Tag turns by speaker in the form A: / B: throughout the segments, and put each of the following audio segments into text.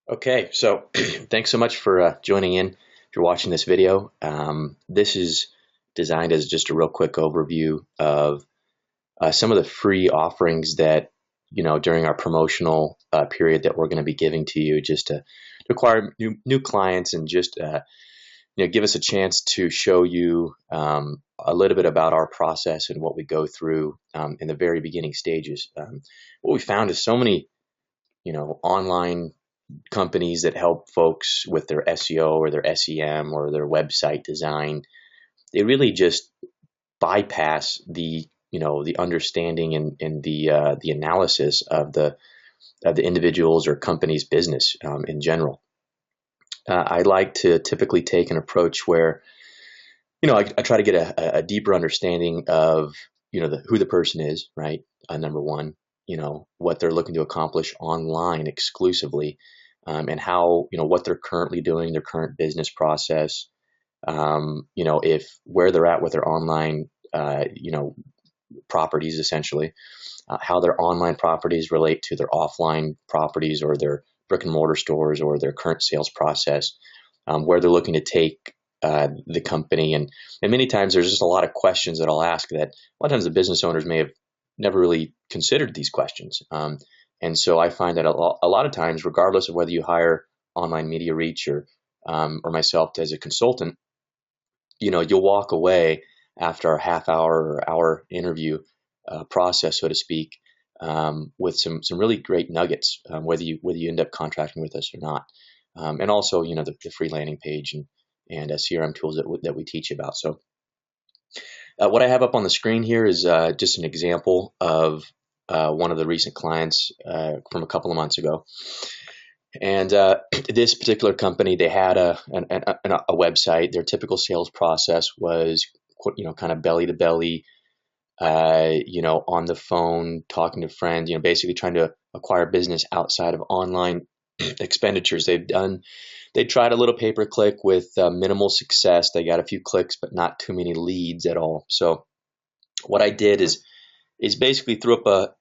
A: Okay, so thanks so much for joining in. If you're watching this video, this is designed as just a real quick overview of some of the free offerings that during our promotional period that we're going to be giving to you, just to acquire new clients and just give us a chance to show you a little bit about our process and what we go through in the very beginning stages. What we found is so many online companies that help folks with their SEO or their SEM or their website design. They really just bypass the understanding and the analysis of the individuals or company's business in general. I like to typically take an approach where I try to get a deeper understanding of who the person is, right? Number one, what they're looking to accomplish online exclusively, and how what they're currently doing, their current business process, if where they're at with their online properties, essentially, how their online properties relate to their offline properties or their brick and mortar stores or their current sales process, where they're looking to take the company. And many times there's just a lot of questions that I'll ask that a lot of times the business owners may have never really considered these questions. And so I find that a lot of times, regardless of whether you hire online media reach or myself as a consultant, you'll walk away after a half hour or hour interview process, so to speak, with some really great nuggets, whether you end up contracting with us or not. And also, the free landing page and CRM tools that we teach about. So what I have up on the screen here is just an example of one of the recent clients from a couple of months ago. And this particular company, they had a website. Their typical sales process was, kind of belly to belly, on the phone, talking to friends, basically trying to acquire business outside of online expenditures. They tried a little pay-per-click with minimal success. They got a few clicks, but not too many leads at all. So what I did is basically threw up a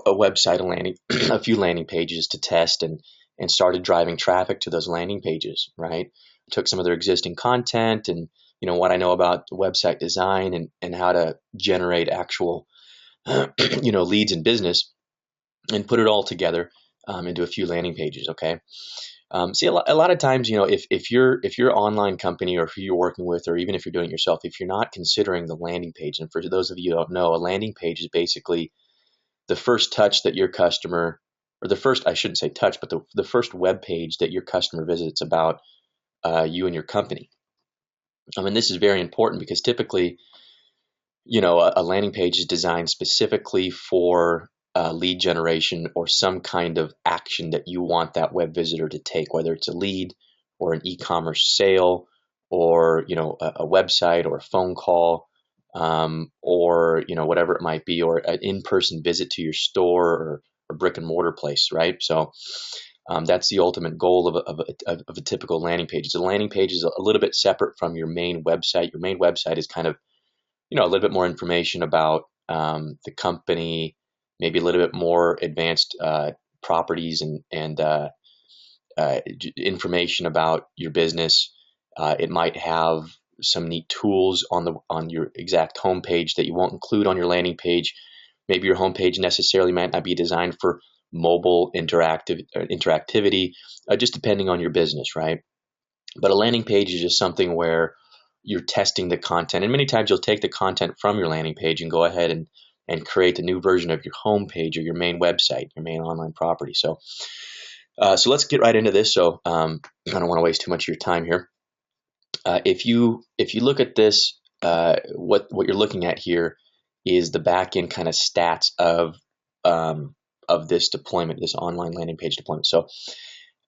A: website, a few landing pages to test and started driving traffic to those landing pages, right? Took some of their existing content and, what I know about website design and how to generate actual, leads and business, and put it all together into a few landing pages. Okay. See, a lot of times, if your online company or who you're working with, or even if you're doing it yourself, if you're not considering the landing page, and for those of you who don't know, a landing page is basically the first touch that your customer, or the first, I shouldn't say touch, but the first web page that your customer visits about you and your company. And this is very important because typically, a landing page is designed specifically for lead generation or some kind of action that you want that web visitor to take, whether it's a lead or an e-commerce sale or, a website or a phone call, or, whatever it might be, or an in-person visit to your store or brick and mortar place, right? So that's the ultimate goal of a typical landing page. So the landing page is a little bit separate from your main website. Your main website is kind of, a little bit more information about the company, maybe a little bit more advanced properties and information about your business. It might have some neat tools on your exact homepage that you won't include on your landing page. Maybe your homepage necessarily might not be designed for mobile interactivity, just depending on your business, right? But a landing page is just something where you're testing the content, and many times you'll take the content from your landing page and go ahead and create a new version of your homepage or your main website, your main online property. So let's get right into this. So I don't want to waste too much of your time here. If you look at this, what you're looking at here is the back end kind of stats of this deployment, this online landing page deployment. So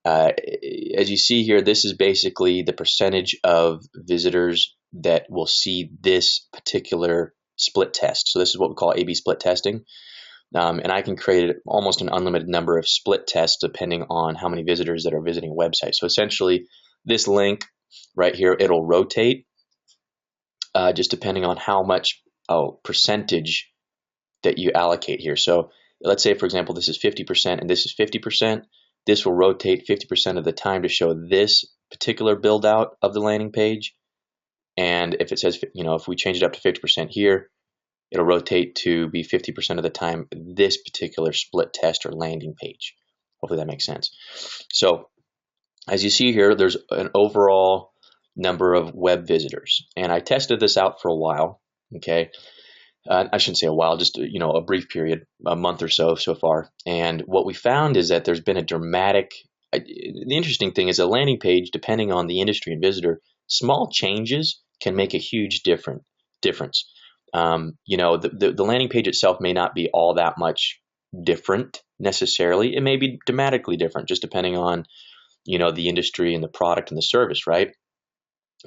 A: as you see here, this is basically the percentage of visitors that will see this particular split test. So this is what we call A/B split testing. And I can create almost an unlimited number of split tests depending on how many visitors that are visiting a website. So essentially, this link right here, it'll rotate just depending on how much percentage that you allocate here. So let's say, for example, this is 50% and this is 50%. this will rotate 50% of the time to show this particular build out of the landing page. And if it says, if we change it up to 50% here, it'll rotate to be 50% of the time this particular split test or landing page. Hopefully that makes sense. So as you see here, there's an overall number of web visitors. And I tested this out for a while, okay? I shouldn't say a while, just a brief period, a month or so far. And what we found is that there's been a dramatic. The interesting thing is a landing page, depending on the industry and visitor, small changes can make a huge difference. The landing page itself may not be all that much different necessarily. It may be dramatically different, just depending on the industry and the product and the service, right?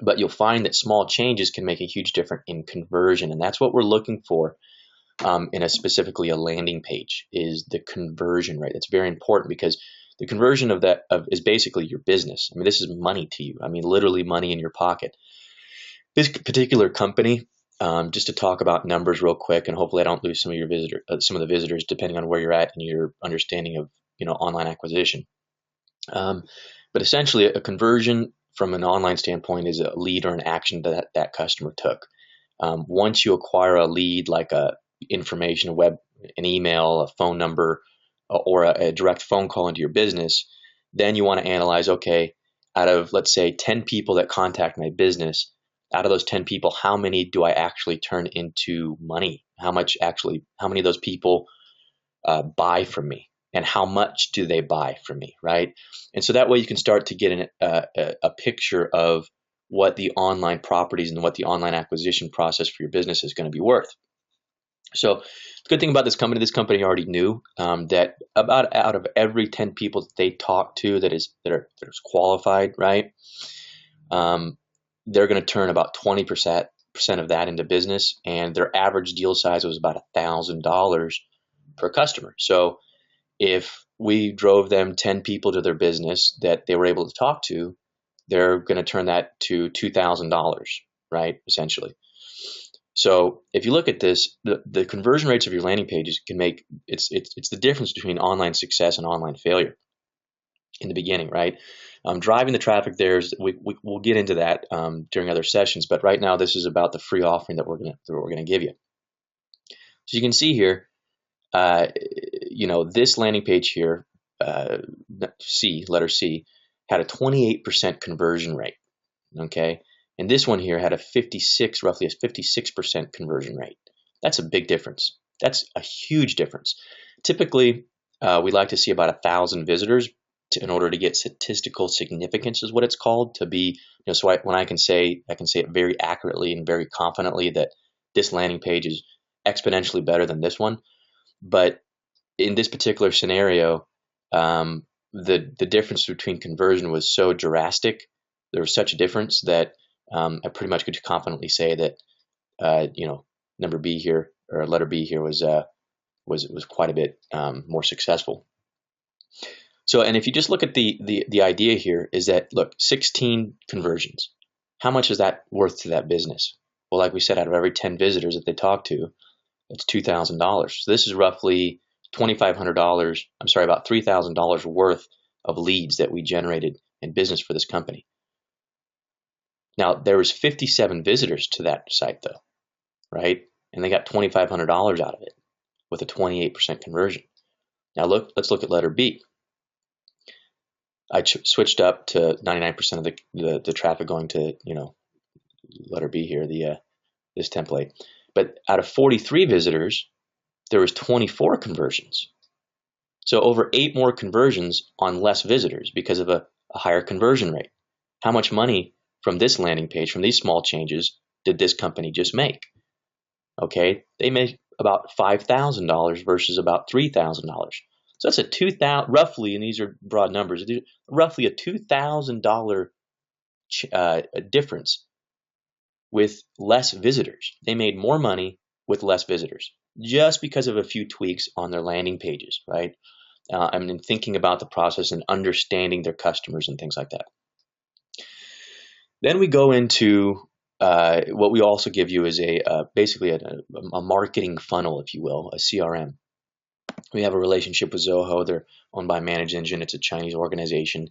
A: But you'll find that small changes can make a huge difference in conversion, and that's what we're looking for in specifically a landing page, is the conversion rate. It's very important because the conversion of is basically your business. I mean, this is money to you. I mean, literally money in your pocket. This particular company, just to talk about numbers real quick, and hopefully I don't lose some of the visitors, depending on where you're at and your understanding of online acquisition. But essentially, a conversion from an online standpoint is a lead or an action that customer took. Once you acquire a lead, like information, an email, a phone number, or a direct phone call into your business, then you want to analyze, okay, out of, let's say, 10 people that contact my business, out of those 10 people, how many do I actually turn into money? How many of those people buy from me? And how much do they buy from me, right? And so that way you can start to get a picture of what the online properties and what the online acquisition process for your business is going to be worth. So the good thing about this company already knew that about out of every 10 people that they talk to that is qualified, right? They're going to turn about 20% of that into business, and their average deal size was about $1,000 per customer. So if we drove them 10 people to their business that they were able to talk to, they're going to turn that to $2,000, right? Essentially. So if you look at this, the conversion rates of your landing pages can make it's the difference between online success and online failure in the beginning, right? Driving the traffic we'll get into that during other sessions, but right now this is about the free offering that we're gonna give you. So you can see here, this landing page here, letter C, had a 28% conversion rate. Okay. And this one here had roughly a 56% conversion rate. That's a big difference. That's a huge difference. Typically, we like to see about 1,000 visitors in order to get statistical significance, is what it's called, to be, so when I can say it very accurately and very confidently that this landing page is exponentially better than this one. But in this particular scenario, the difference between conversion was so drastic. There was such a difference that I pretty much could confidently say that number B here, or letter B here, was quite a bit more successful. So, and if you just look at the idea here, is that, look, 16 conversions. How much is that worth to that business? Well, like we said, out of every 10 visitors that they talk to, it's $2,000. So this is roughly $2,500. I'm sorry, about $3,000 worth of leads that we generated in business for this company. Now, there was 57 visitors to that site, though, right? And they got $2,500 out of it with a 28% conversion. Now, let's look at letter B. I switched up to 99% of the traffic going to, letter B here, this template. But out of 43 visitors, there was 24 conversions. So over 8 more conversions on less visitors because of a higher conversion rate. How much money from this landing page, from these small changes, did this company just make? Okay, they made about $5,000 versus about $3,000. So that's roughly, and these are broad numbers, roughly a $2,000 difference with less visitors. They made more money with less visitors just because of a few tweaks on their landing pages, right? And thinking about the process and understanding their customers and things like that. Then we go into what we also give you is basically a marketing funnel, if you will, a CRM. We have a relationship with Zoho. They're owned by ManageEngine. It's a Chinese organization.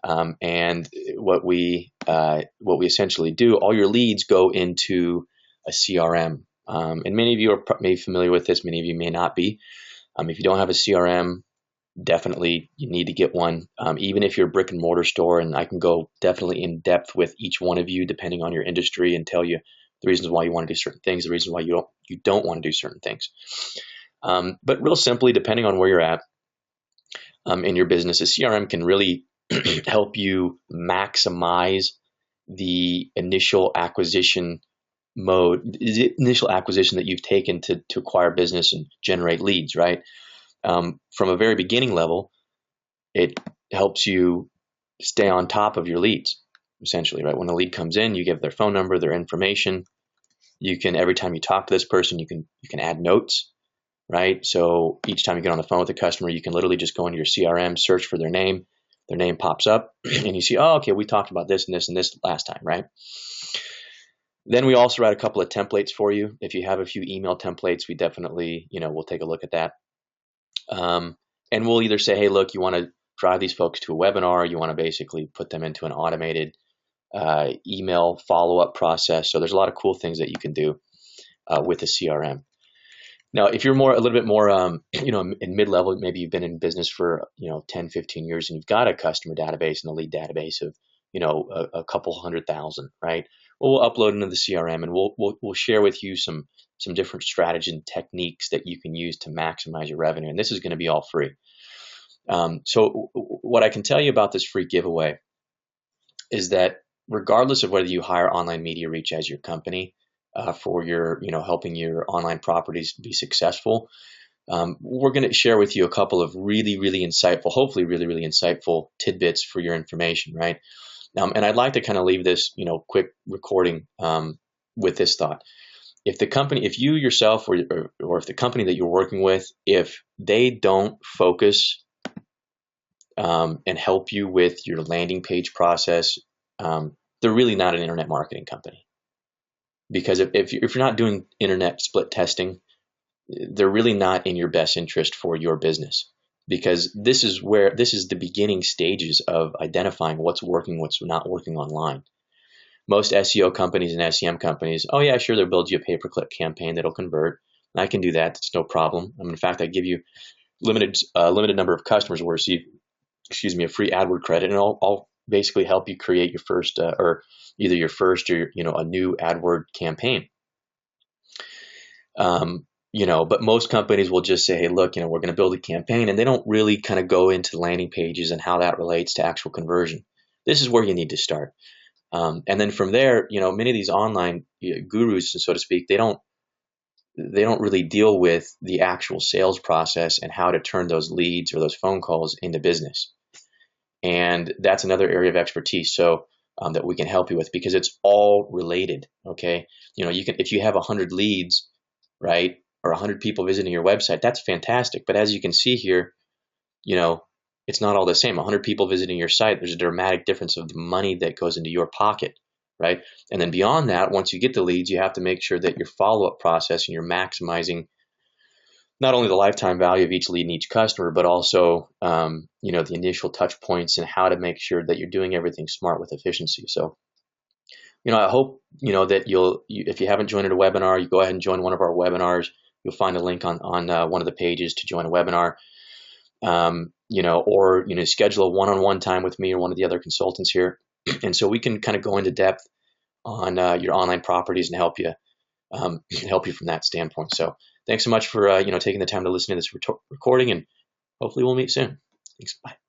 A: And what we essentially do, all your leads go into a CRM. And many of you are maybe familiar with this. Many of you may not be. If you don't have a CRM, definitely you need to get one. Even if you're a brick and mortar store, and I can go definitely in depth with each one of you depending on your industry and tell you the reasons why you want to do certain things, the reasons why you don't want to do certain things. But real simply, depending on where you're at in your business, a CRM can really help you maximize the initial acquisition mode, the initial acquisition that you've taken to acquire business and generate leads, right? From a very beginning level, it helps you stay on top of your leads, essentially, right? When a lead comes in, you give their phone number, their information. You can, every time you talk to this person, you can add notes, right? So each time you get on the phone with a customer, you can literally just go into your CRM, search for their name pops up, and you see, oh, okay, we talked about this and this and this last time, right? Then we also write a couple of templates for you. If you have a few email templates, we definitely, we'll take a look at that. And we'll either say, hey, look, you want to drive these folks to a webinar, you want to basically put them into an automated email follow-up process. So there's a lot of cool things that you can do with a CRM. Now, if you're a little bit more, in mid-level, maybe you've been in business for, 10, 15 years, and you've got a customer database and a lead database of, a couple 100,000, right? Well, we'll upload into the CRM, and we'll share with you some different strategies and techniques that you can use to maximize your revenue. And this is going to be all free. So what I can tell you about this free giveaway is that regardless of whether you hire Online Media Reach as your company, for your, helping your online properties be successful, we're going to share with you a couple of really, really insightful, hopefully really, really insightful tidbits for your information, right? And I'd like to kind of leave this, quick recording with this thought. If you yourself or if the company that you're working with, if they don't focus and help you with your landing page process, they're really not an internet marketing company. Because if you're not doing internet split testing, they're really not in your best interest for your business, because this is the beginning stages of identifying what's working, what's not working online. Most SEO companies and SEM companies, oh yeah, sure, they'll build you a pay-per-click campaign that'll convert. I can do that. It's no problem. In fact, I give you limited number of customers will receive, a free AdWord credit, and I'll basically help you create your first or either your first or a new AdWord campaign. But most companies will just say, hey, look, we're going to build a campaign, and they don't really kind of go into landing pages and how that relates to actual conversion. This is where you need to start. And then from there, many of these online gurus, so to speak, they don't really deal with the actual sales process and how to turn those leads or those phone calls into business. And that's another area of expertise. So that we can help you with, because it's all related. Okay. If you have 100 leads, right, or 100 people visiting your website, that's fantastic. But as you can see here, it's not all the same. 100 people visiting your site, there's a dramatic difference of the money that goes into your pocket, right? And then beyond that, once you get the leads, you have to make sure that your follow-up process and you're maximizing not only the lifetime value of each lead and each customer, but also, the initial touch points and how to make sure that you're doing everything smart with efficiency. So, I hope, that if you haven't joined a webinar, you go ahead and join one of our webinars. You'll find a link on one of the pages to join a webinar, or, schedule a one-on-one time with me or one of the other consultants here. And so we can kind of go into depth on your online properties and help you from that standpoint. So thanks so much for, taking the time to listen to this recording, and hopefully we'll meet soon. Thanks. Bye.